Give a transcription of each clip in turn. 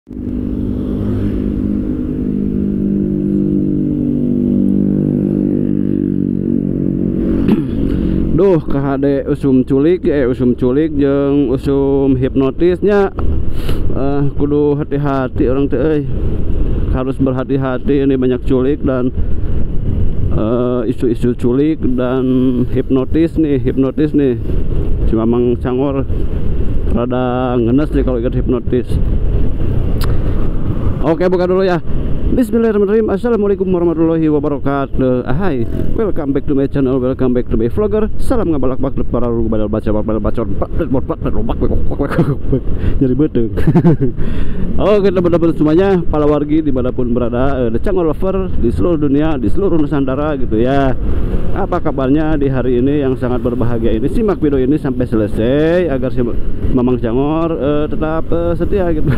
Duh, KHD usum culik jeung usum hipnotisnya. Kudu hati-hati orang teh, harus berhati-hati. Ini banyak culik dan isu-isu culik dan hipnotis nih. Si Mamang Cangor rada ngenes nih kalau ikut hipnotis. Oke, buka dulu ya. Bismillahirrahmanirrahim. Assalamualaikum warahmatullahi wabarakatuh. Hai, welcome back to my channel, welcome back to my vlogger. Salam ngabalak baklek para lu badal baca bacot jadi betul. Oke, teman-teman semuanya, para wargi dimanapun berada, The Cangor Lover di seluruh dunia, di seluruh Nusantara gitu ya. Apa kabarnya di hari ini yang sangat berbahagia ini? Simak video ini sampai selesai agar si Mamang Cangor tetap setia gitu.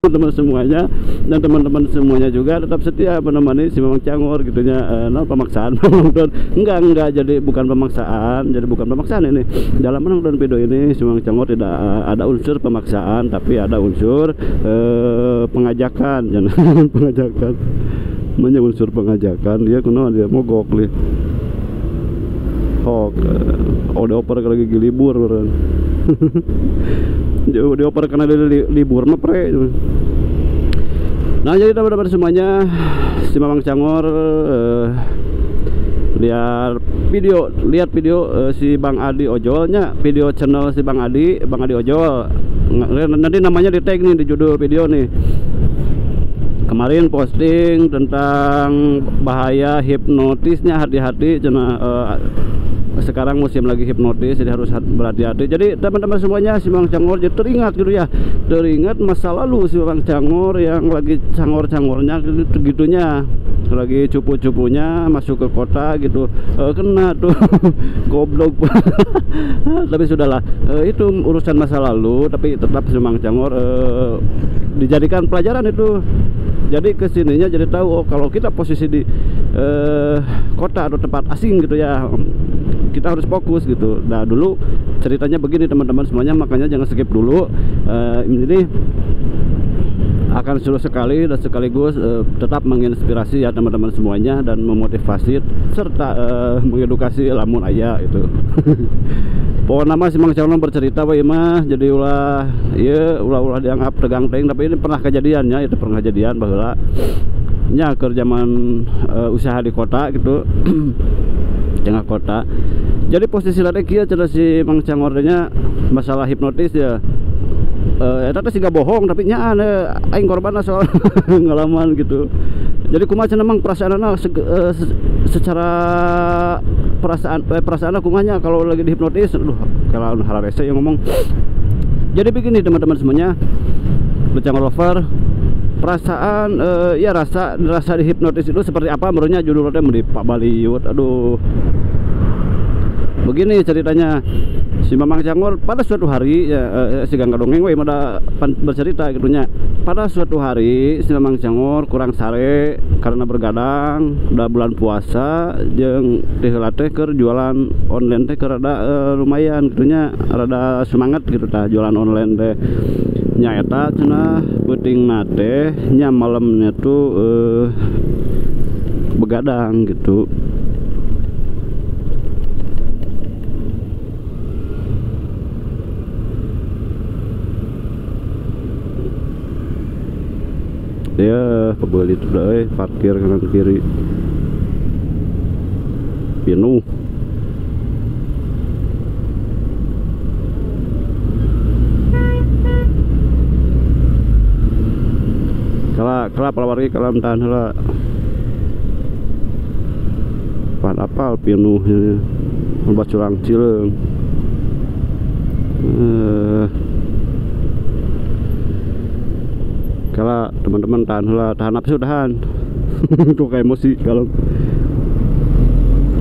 Teman-teman semuanya, dan teman-teman semuanya juga tetap setia menemani si Mamang Cangor gitunya. Pemaksaan enggak, jadi bukan pemaksaan, ini. Dalam menonton video ini si Mamang Cangor tidak ada unsur pemaksaan, tapi ada unsur pengajakan. Pengajakan, unsur pengajakan. Dia dia mogok nih. Dioper lagi libur beren. Dioper karena libur mah pre. Nah, jadi teman-teman semuanya, si Mamang Cangor lihat video si Bang Adi Ojolnya, video channel si Bang Adi Ojol. Nanti namanya di tag nih di judul video nih. Kemarin posting tentang bahaya hipnotisnya, hati-hati sekarang musim lagi hipnotis, jadi harus berhati-hati. Jadi teman-teman semuanya, si Mamang Cangor jadi teringat gitu ya, teringat masa lalu si Mamang Cangor yang lagi cangor-cangornya gitunya, lagi cupu-cupunya masuk ke kota gitu, kena tuh goblok. Tapi sudahlah, itu urusan masa lalu, tapi tetap si Mamang Cangor dijadikan pelajaran itu. Jadi kesininya jadi tahu, kalau kita posisi di kota atau tempat asing gitu ya, kita harus fokus gitu. Nah, dulu ceritanya begini teman-teman semuanya, makanya jangan skip dulu. Ini akan seru sekali dan sekaligus tetap menginspirasi ya teman-teman semuanya, dan memotivasi serta mengedukasi lamun ayah itu. Pokoknya nama si Mamang Cangor bercerita mah jadi ulah dianggap tegang teng, tapi ini pernah kejadiannya, itu pernah kejadian bahwa nya ke zaman usaha di kota gitu. Tengah kota. Jadi posisi lade kieu cenah si Mamang Cangor nya masalah hipnotis ya. Eta teh siga bohong, tapi nya aing korban soal ngalaman gitu. Jadi kumaha cenah Mang perasaanna secara perasaan kumanya kalau lagi dihipnotis. Aduh, kalau hararese yang ngomong. Jadi begini teman-teman semuanya, The Cangor Lover, perasaan ya rasa dihipnotis itu seperti apa menurutnya, judulnya di Pak Baliut. Aduh, begini ceritanya. Si Mamang Cangor pada suatu hari ya, si Gangga Dongeng we mada bercerita gitunya. Pada suatu hari si Mamang Cangor kurang sare karena bergadang udah bulan puasa, jeung teh heula teh keur jualan online teh keur rada lumayan gitunya, rada semangat gitu tah jualan online teh. Nya eta cenah beutingna teh nya malemnya tuh begadang gitu. Dia pebeli itu dah, parkir kanan kiri penuh. Kala wargi kalam tahan heula. Pan apal penuhnya. Loba curang cileung. Kala teman-teman tahan nafsu tahan. Tuh kayak emosi kalau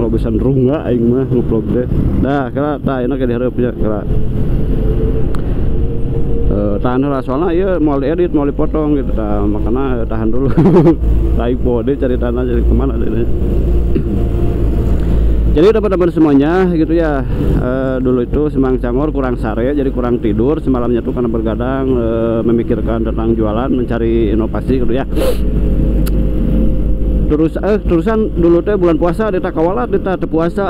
bisa nerunga aing mah ngeplog deh. Dah kala tah enak di hareupnya kala. Tahan lah soalnya iya mau edit mau dipotong gitu tah, makanya tahan dulu. Tai pode cari tanah jadi kemana deh. Jadi teman-teman semuanya gitu ya, dulu itu si Mang Cangor kurang sare, jadi kurang tidur semalamnya tuh karena bergadang, memikirkan tentang jualan, mencari inovasi gitu ya. Terusan dulu teh bulan puasa kita kawalat kita puasa.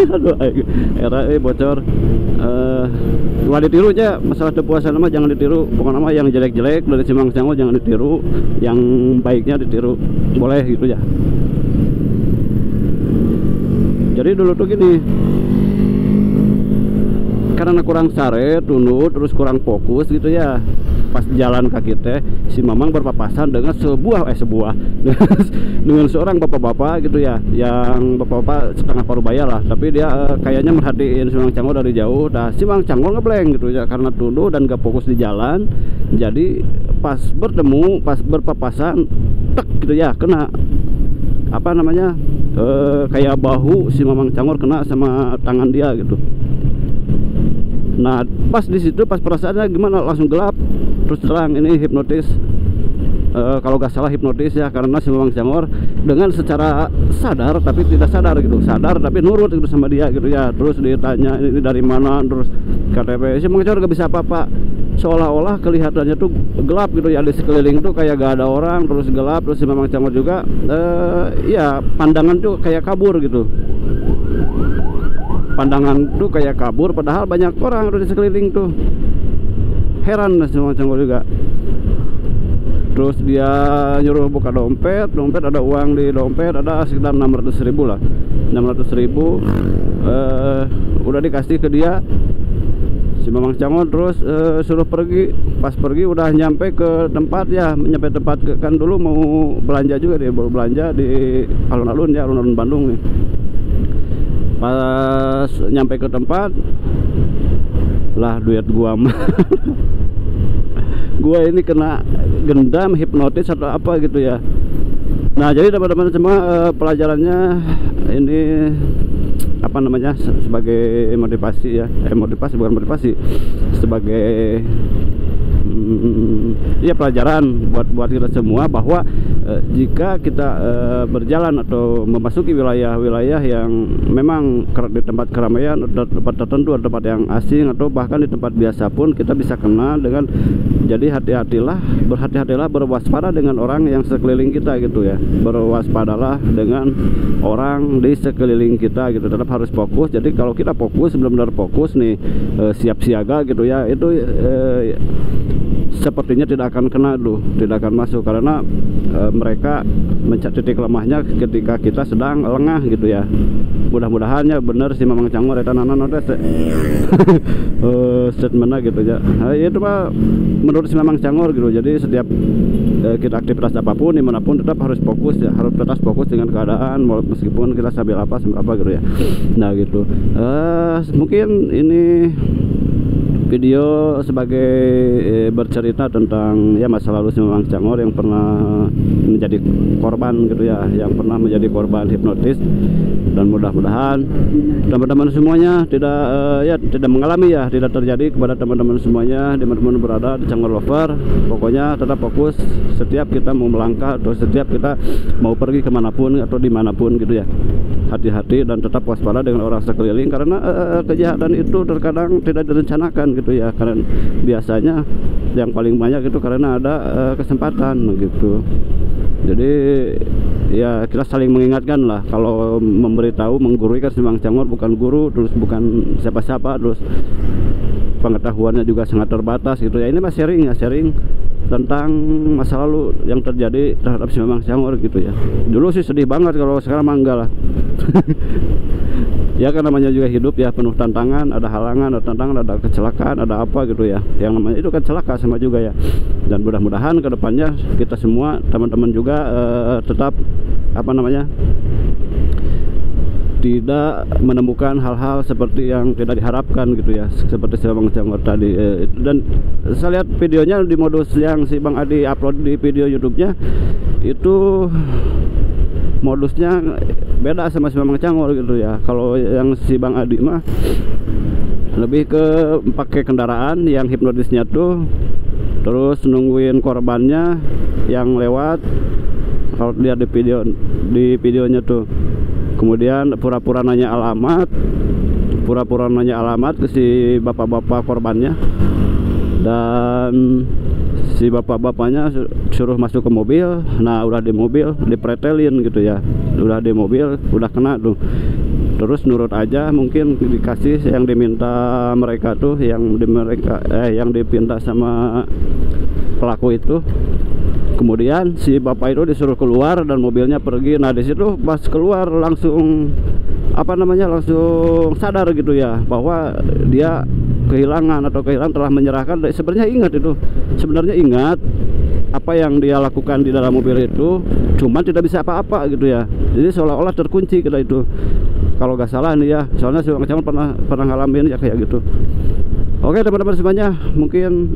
Aduh, era bocor. Wah ditiru aja masalah puasa nama jangan ditiru, pokoknya nama yang jelek-jelek dari si Mang Cangor jangan ditiru, yang baiknya ditiru boleh gitu ya. Jadi dulu tuh gini, karena kurang sare, tunduk, terus kurang fokus gitu ya. Pas jalan kaki teh, si Mamang berpapasan dengan dengan seorang bapak-bapak gitu ya, yang bapak-bapak setengah parubaya lah, tapi dia kayaknya merhatiin si Mang Cangor dari jauh. Nah, si Mang Cangor ngeblank gitu ya, karena tunduk dan gak fokus di jalan. Jadi pas bertemu, pas berpapasan, tek gitu ya, kena apa namanya, kayak bahu si Mamang Cangor kena sama tangan dia gitu. Nah pas di situ pas perasaannya gimana, langsung gelap. Terus terang ini hipnotis, kalau gak salah hipnotis ya, karena si Mamang Cangor dengan secara sadar tapi tidak sadar gitu, sadar tapi nurut gitu sama dia gitu ya. Terus ditanya ini dari mana, terus KTP, si Mamang Cangor gak bisa apa-apa, seolah-olah kelihatannya tuh gelap gitu ya, di sekeliling tuh kayak gak ada orang, terus gelap. Terus si Mamang Cangor juga ya pandangan tuh kayak kabur gitu, pandangan tuh kayak kabur padahal banyak orang di sekeliling tuh. Heran si Mamang Cangor juga. Terus dia nyuruh buka dompet, ada uang di dompet, ada sekitar 600.000 lah, 600.000. Udah dikasih ke dia si Mamang Cangor. Terus suruh pergi. Pas pergi udah nyampe ke tempat ya, nyampe tempat kan dulu mau belanja juga, dia baru belanja di alun-alun ya, alun-alun Bandung nih. Pas nyampe ke tempat lah, duit gua mah gua ini kena gendam, hipnotis atau apa gitu ya. Nah jadi teman-teman semua, pelajarannya ini apa namanya, sebagai motivasi ya, motivasi bukan motivasi, sebagai ya pelajaran buat kita semua bahwa jika kita berjalan atau memasuki wilayah-wilayah yang memang di tempat keramaian, tempat tertentu, atau tempat yang asing, atau bahkan di tempat biasa pun kita bisa kena dengan. Jadi berhati-hatilah, berwaspada dengan orang yang sekeliling kita gitu ya, berwaspadalah dengan orang di sekeliling kita gitu. Tetap harus fokus. Jadi kalau kita fokus, benar-benar fokus nih, siap siaga gitu ya, itu sepertinya tidak akan kena dulu, tidak akan masuk, karena mereka mencari titik lemahnya ketika kita sedang lengah gitu ya. Mudah-mudahannya bener si Mamang Cangor eta statementnya gitu ya. Itu mah menurut si Mamang Cangor gitu. Jadi setiap kita aktivitas apapun dimanapun tetap harus fokus ya, harus tetap fokus dengan keadaan meskipun kita sambil apa gitu ya. Nah gitu, mungkin ini video sebagai bercerita tentang ya masa lalu si Mamang Cangor yang pernah menjadi korban gitu ya, yang pernah menjadi korban hipnotis. Dan mudah-mudahan teman-teman semuanya tidak mengalami ya, tidak terjadi kepada teman-teman semuanya, teman-teman berada di Cangor Lover. Pokoknya tetap fokus setiap kita mau melangkah atau setiap kita mau pergi kemanapun atau dimanapun gitu ya. Hati-hati dan tetap waspada dengan orang sekeliling, karena kejahatan itu terkadang tidak direncanakan gitu ya, karena biasanya yang paling banyak itu karena ada kesempatan begitu. Jadi ya kita saling mengingatkan lah. Kalau memberitahu, menggurui kan si Mamang Cangor bukan guru, terus bukan siapa-siapa, terus pengetahuannya juga sangat terbatas gitu ya. Ini mah sharing tentang masa lalu yang terjadi terhadap si Mamang Cangor gitu ya. Dulu sih sedih banget, kalau sekarang mah enggak lah. Ya kan namanya juga hidup ya, penuh tantangan, ada halangan, ada tantangan, ada kecelakaan, ada apa gitu ya. Yang namanya itu kan celaka sama juga ya. Dan mudah-mudahan kedepannya kita semua, teman-teman juga tetap apa namanya, tidak menemukan hal-hal seperti yang tidak diharapkan gitu ya, seperti si Mamang Cangor tadi. Dan saya lihat videonya di modus yang si Bang Adi upload di video YouTube-nya itu modusnya beda sama si Mamang Cangor gitu ya. Kalau yang si Bang Adi mah lebih ke pakai kendaraan yang hipnotisnya tuh, terus nungguin korbannya yang lewat. Kalau lihat di videonya tuh Kemudian pura-pura nanya alamat ke si bapak-bapak korbannya, dan si bapak-bapaknya suruh masuk ke mobil. Nah, udah di mobil dipretelin gitu ya, udah di mobil udah kena tuh. Terus nurut aja, mungkin dikasih yang diminta mereka tuh, yang dipinta sama pelaku itu. Kemudian si bapak itu disuruh keluar dan mobilnya pergi. Nah, di situ pas keluar langsung langsung sadar gitu ya, bahwa dia kehilangan telah menyerahkan. Sebenarnya ingat apa yang dia lakukan di dalam mobil itu, cuman tidak bisa apa-apa gitu ya. Jadi seolah-olah terkunci kita itu, kalau nggak salah nih ya, soalnya si Bang Camer pernah ngalamin ya kayak gitu. Oke teman-teman semuanya, mungkin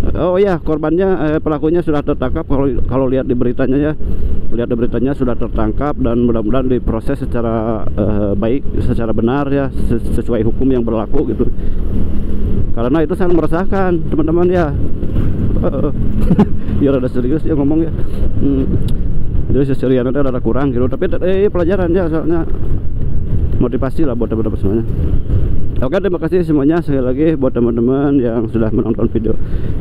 korbannya pelakunya sudah tertangkap. Kalau lihat di beritanya sudah tertangkap, dan mudah-mudahan diproses secara baik, secara benar ya, sesuai hukum yang berlaku gitu. Karena itu sangat meresahkan teman-teman ya. Biar ada serius ya ngomong ya. Jadi seserian ada kurang gitu, tapi pelajaran ya, soalnya motivasi lah buat teman-teman semuanya. Oke, terima kasih semuanya sekali lagi buat teman-teman yang sudah menonton video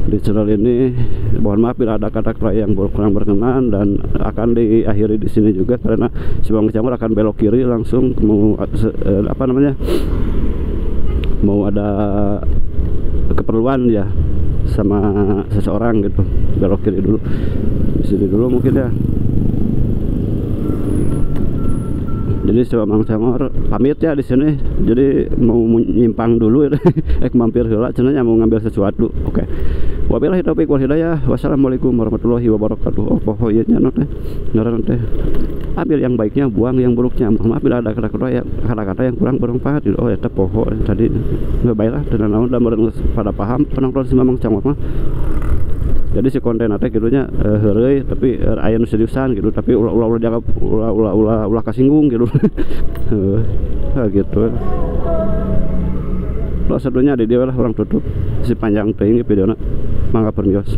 di channel ini. Mohon maaf bila ada kata-kata yang kurang berkenan, dan akan diakhiri di sini juga karena si Bang Camer akan belok kiri langsung mau ada keperluan ya sama seseorang gitu. Belok kiri dulu di sini dulu mungkin ya. Jadi si Bang Camer pamit ya di sini. Jadi mau nyimpang dulu ya. Mampir heula cenanya mau ngambil sesuatu. Oke. Wabillahi taufiq wal hidayah. Wassalamualaikum warahmatullahi wabarakatuh. Oh, pohoynya teh. Ngaran teh. Ambil yang baiknya, buang yang buruknya. Maaf bila ada kata-kata yang kurang bermanfaat. Oh, eta poho tadi. Enggak baiklah dan naon da meureun pada paham penonton si Bang Camer mah. Jadi si konten teh kirunya heureuy, tapi aya nu seriusan gitu, tapi ulah kasinggung gitu. Gitu. Lo satunya di dia lah orang tutup si panjang teuing videona. Mangga permios.